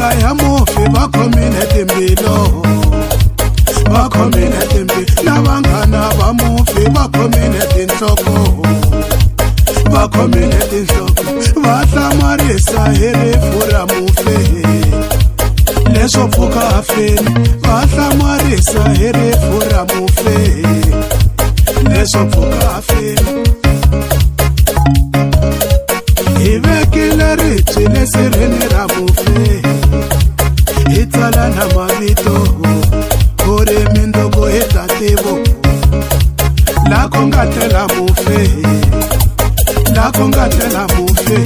mhaka ya mufi va khomile timbilu, va khomile timbilu, na vanghana va mufi va khomile tinhloko, va khomile tinhloko, va hlamarisa hi rifu ra mufi leswo pfuka afeni, va hlamarisa hi rifu ra mufi leswo pfuka afeni. Hi vekile ribye lesirheni ra mufi, hi tsala na mavito ku ri mindzuku hi ta tivo, la ku nga tlela mufi, la ku nga tlela mufi.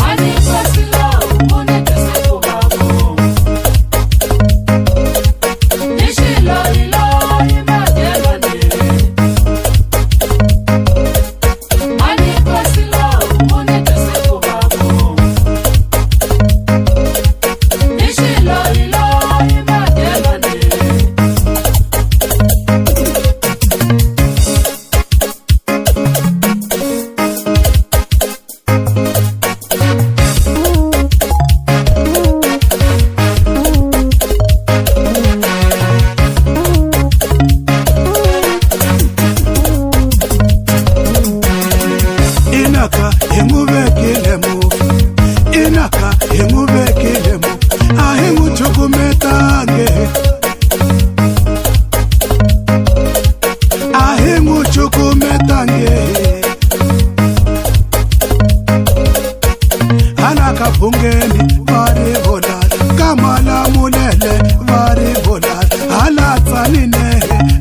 Bungeni vari volal, kamala mulele vari volal, hala tsanine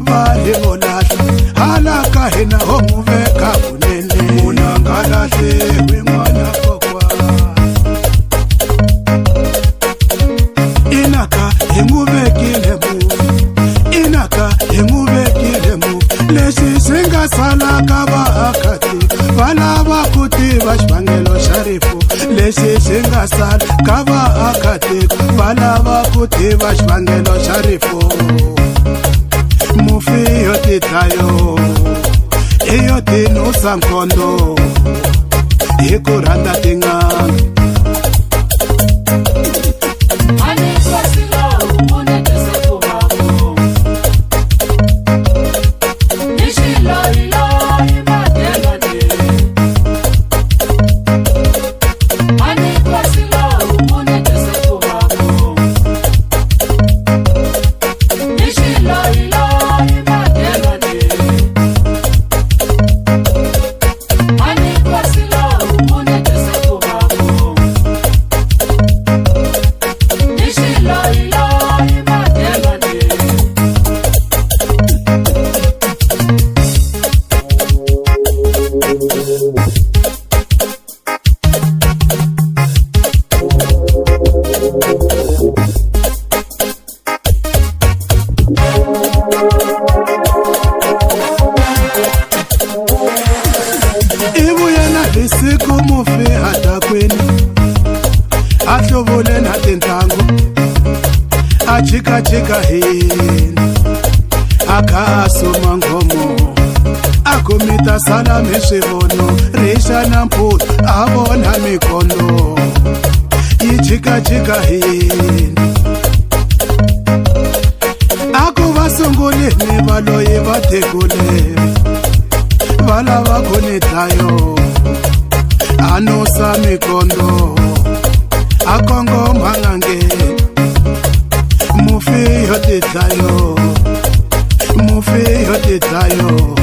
vari volal, hala kahina homu veka kunene, unangala lewe mwana kokwa. Inaka himuvekile mu, inaka himuvekile mu, leshi singa sala kava akati, vala vakuti vashvangelo sharifu. Lexi xi nga sala ka vaakatiko va lava ku tiva xivangelo xa rifu. Mufi yo tidlayo i yo tinusa nkhondo hi ku rhandza tingana. Siku mufi hatakweni, atlovole na tintangu, achika chika hini, akasuma ngomo, akumita sala mishivono, risha na mputu, avona mikondo, ichika chika hini. Akuvasungulini valoyi vatekule, vala vakunitayo, anosa mikondo akongo mangange. Mufi yo tidlayo, mufi yo tidlayo.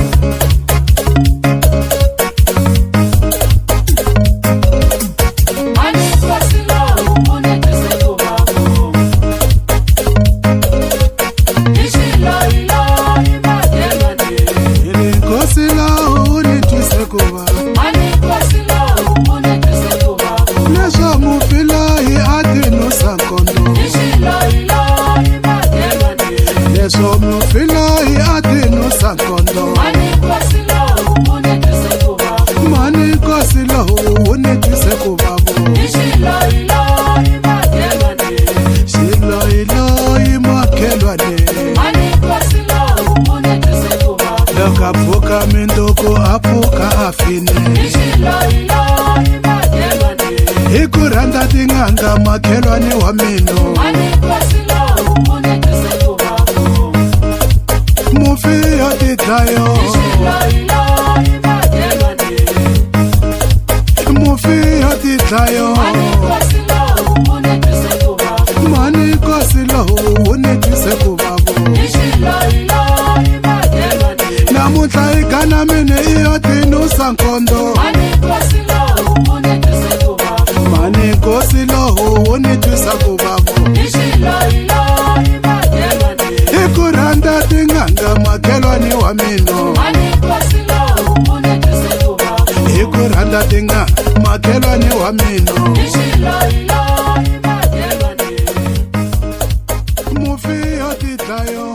hi ku rhandza tin'anga makhelwane wa mina mufi yo tidlayo mufi yo tidlayo mani kosi lowu wu ni twise ku vavo namuntlha i gana mine i yo tinusa nkondo mani kosi lowu wu ni twisa ku vavo hi ku rhandza tin'anga makhelwani wa mina hi ku rhandza tin'anga makhelwani wa mina mufi yo tidlayo